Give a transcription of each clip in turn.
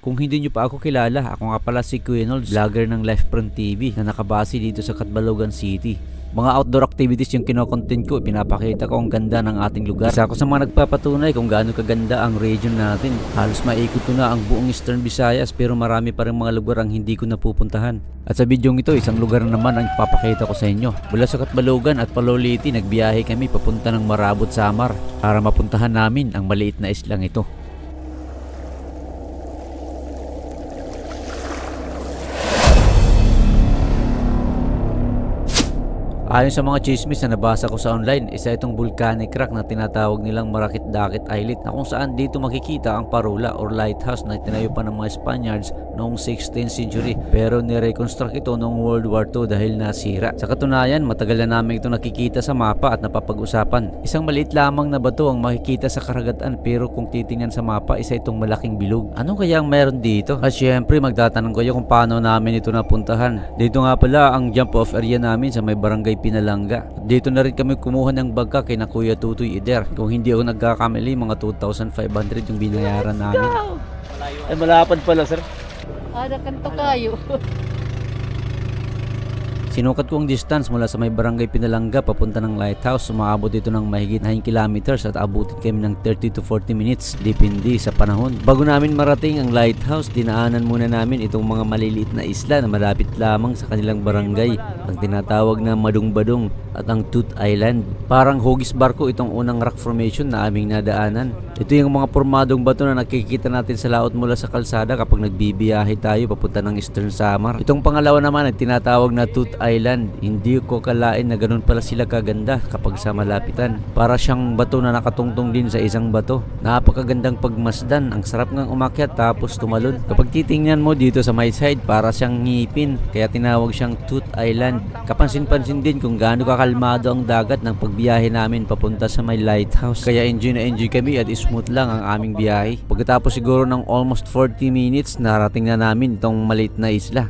Kung hindi nyo pa ako kilala, ako nga pala si Kuya Nolds, vlogger ng Lifefront TV na nakabase dito sa Catbalogan City. Mga outdoor activities yung kinokontent ko, pinapakita ko ang ganda ng ating lugar. Isa ako sa mga nagpapatunay kung gaano kaganda ang region natin. Halos maikot ko na ang buong Eastern Visayas pero marami pa rin mga lugar ang hindi ko napupuntahan. At sa bidyong ito, isang lugar naman ang ipapakita ko sa inyo. Mula sa Catbalogan at Paloliti, nagbiyahe kami papunta ng Marabot, Samar para mapuntahan namin ang maliit na islang ito. Ayon sa mga chismis na nabasa ko sa online, isa itong volcanic rock na tinatawag nilang Marakit-Dakit Islet na kung saan dito makikita ang parola or lighthouse na tinayo pa ng mga Spaniards noong 16th century pero nireconstruct ito noong World War II dahil nasira. Sa katunayan, matagal na namin ito nakikita sa mapa at napapag-usapan. Isang maliit lamang na bato ang makikita sa karagatan pero kung titingnan sa mapa, isa itong malaking bilog. Ano kaya ang meron dito? At syempre magtatanong kayo kung paano namin ito napuntahan. Dito nga pala ang jump off area namin sa may barangay Pinalanga. Dito na rin kami kumuha ng bagka kay na Kuya Tutoy Eder. Kung hindi ako nagkakamali, mga 2,500 yung binayaran namin. Ay, malapad pala, sir. Ada kanto kayo. Sinukat ko ang distance mula sa may barangay Pinalanga papunta ng lighthouse. Sumaabot ito ng mahigit 9 kilometers at abutin kami ng 30 to 40 minutes depende sa panahon. Bago namin marating ang lighthouse, dinaanan muna namin itong mga maliliit na isla na malapit lamang sa kanilang barangay, ang tinatawag na Madung-Badung at ang Tooth Island. Parang hugis barko itong unang rock formation na aming nadaanan. Ito yung mga pormadong bato na nakikita natin sa laot mula sa kalsada kapag nagbibiyahe tayo papunta ng Eastern Samar. Itong pangalawa naman ay tinatawag na Tooth Island. Hindi ko kalain na ganun pala sila kaganda kapag sa malapitan. Para siyang bato na nakatungtong din sa isang bato. Napakagandang pagmasdan. Ang sarap ngang umakyat tapos tumalon. Kapag titingnan mo dito sa my side, para siyang ngipin. Kaya tinawag siyang Tooth Island. Kapansin-pansin din kung gaano kakalmado ang dagat ng pagbiyahe namin papunta sa may lighthouse. Kaya enjoy na enjoy kami at smooth lang ang aming biyahe. Pagkatapos siguro ng almost 40 minutes, narating na namin itong maliit na isla.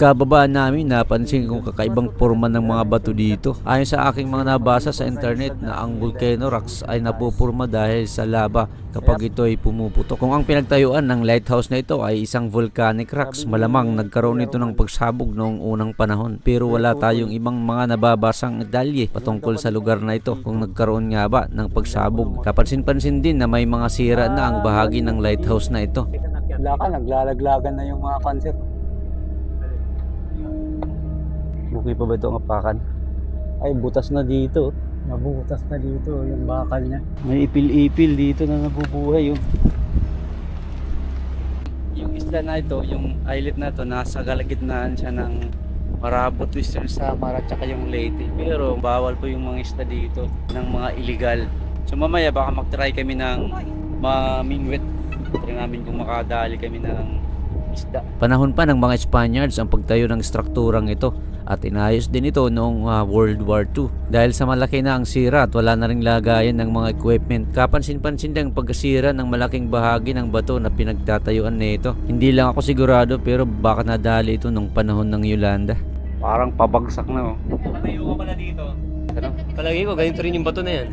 Pagkababa namin, napansin kong kakaibang forma ng mga bato dito. Ayon sa aking mga nabasa sa internet na ang volcano rocks ay napupurma dahil sa lava kapag ito ay pumuputok. Kung ang pinagtayuan ng lighthouse na ito ay isang volcanic rocks, malamang nagkaroon ito ng pagsabog noong unang panahon. Pero wala tayong ibang mga nababasang dalye patungkol sa lugar na ito kung nagkaroon nga ba ng pagsabog. Kapansin-pansin din na may mga sira na ang bahagi ng lighthouse na ito. Naglalaglagan na yung mga concert. Okay pa ba ito ang apakan? Ay, butas na dito. Nabutas na dito yung bakal niya. May ipil-ipil dito na nabubuhay. Yung isla na ito, yung islet na ito, nasa kalagitnaan siya ng Marabot, Eastern Samar at saka yung Leyte. Pero bawal po yung mga isla dito ng mga illegal. So mamaya baka mag-try kami ng mamingwit. Try namin kung makadali kami ng isda. Panahon pa ng mga Spaniards ang pagtayo ng strukturang ito at inayos din ito noong World War II dahil sa malaki na ang sira at wala na ring lagayan ng mga equipment. Kapansin-pansin din ang pagkasira ng malaking bahagi ng bato na pinagtatayuan nito. Hindi lang ako sigurado pero baka nadali ito nung panahon ng Yolanda. Parang pabagsak na. Palayo ka pala dito. Ano? Palagi ko, ganito rin yung bato na yan.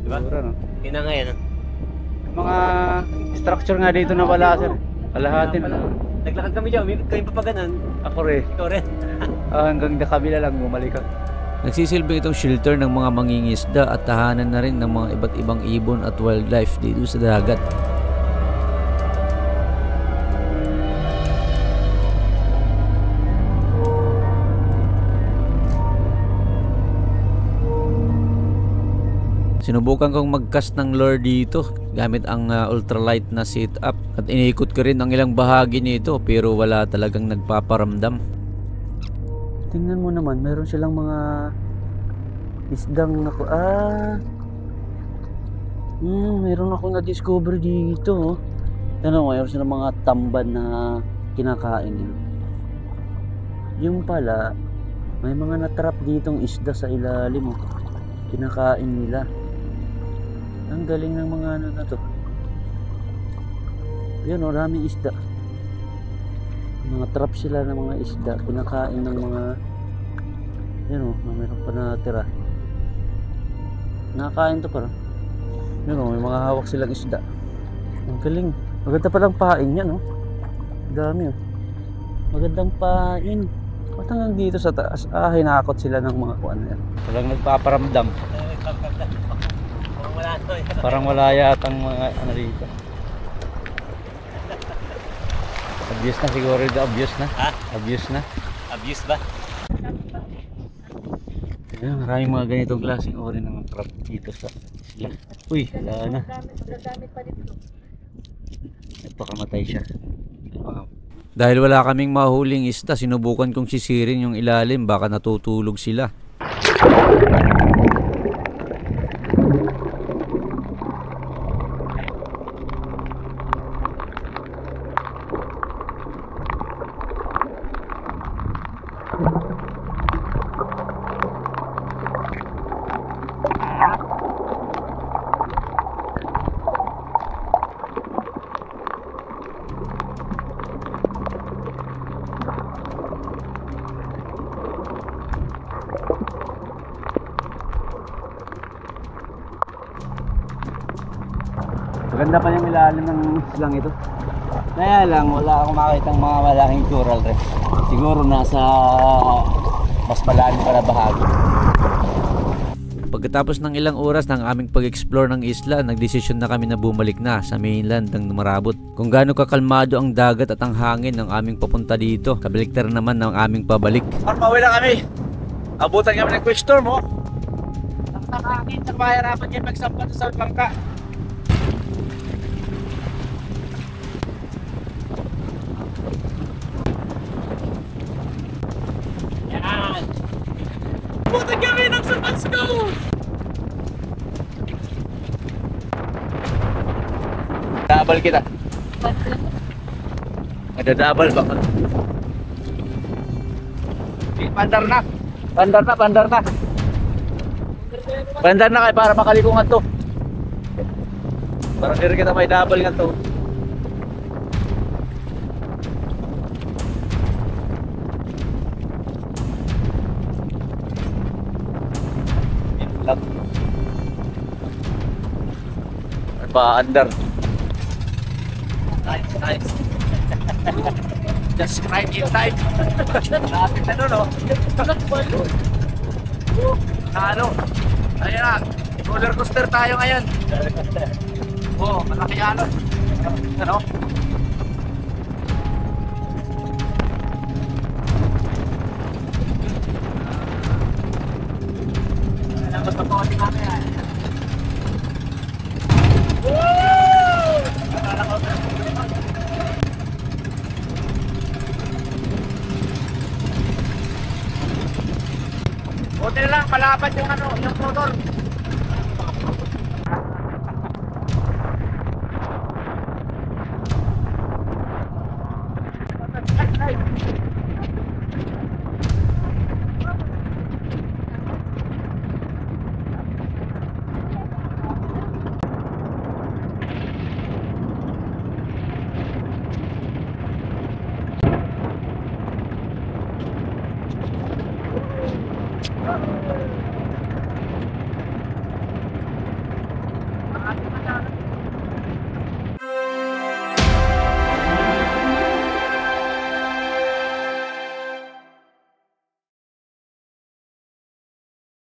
Diba? Siguro, no? Yun na nga yan. Mga structure nga dito na wala, sir. Kalahatin na. Naglakad kami dyan, kayo pa paganan. Ako rin. Ikaw rin. Hanggang na kabila lang bumalik. Nagsisilbi itong shelter ng mga mangingisda at tahanan na rin ng mga iba't ibang ibon at wildlife dito sa dagat. Sinubukan kong mag-cast ng lure dito gamit ang ultralight na setup at iniikot ko rin ang ilang bahagi nito pero wala talagang nagpaparamdam. Tingnan mo naman, meron silang mga isdang meron akong na-discover dito. Ano, meron silang mga tamban na kinakain nila. Yung pala, may mga natrap ditong isda sa ilalim. Kinakain nila. Ang galing ng mga ano na to. Yan o, raming isda. Mga trap sila ng mga isda. Pinakain ng mga... Yan o, meron pa natira. Nakakain to para. Yun o, may mga hawak silang isda. Ang galing. Maganda palang pain yan, no? Dami, oh. Magandang pain. Ba't hanggang dito sa taas? Hinakot sila ng mga kuwan yan. Walang nagpaparamdam. Parang wala yatang mga ano dito. Obvious na siguro ito. Obvious na. Ha? Obvious na. Abuse ba? Ayan, maraming mga ganitong klaseng ori ng crab dito sa isla. Uy, wala na. Nagpakamatay siya. Dahil wala kaming mahuling isda, sinubukan kong sisirin yung ilalim, baka natutulog sila. Maganda pa yung ilalim ng islang ito. Kaya lang, wala akong makitang mga malaking coral reef. Siguro nasa mas malalim pa na bahagi. Pagkatapos ng ilang oras ng aming pag-explore ng isla, nagdesisyon na kami na bumalik na sa mainland ng Marabot. Kung gaano kakalmado ang dagat at ang hangin ng aming papunta dito, kabaliktaran naman ng aming pabalik. Pauwi na kami. Abutan kami ng quick storm, oh. Ang hangin, sa mahirapan kayo magsampan sa bangka. Yan. Abutan kami ng sapas ko. Dabal kita. Madadabal ba? Pandar na. Pandar na, pandar na. Pandar na kayo para makalikungan to. Para hindi kita may double nga to. Pa-andar. Nice. Just right in time. Lapit na doon, oh. Ano? Ayan na. Roller coaster tayo ngayon. Oh, malaki ano. Ano? Alam mo pa din kami yan. Buti na lang, malapad yung ano, yung motor.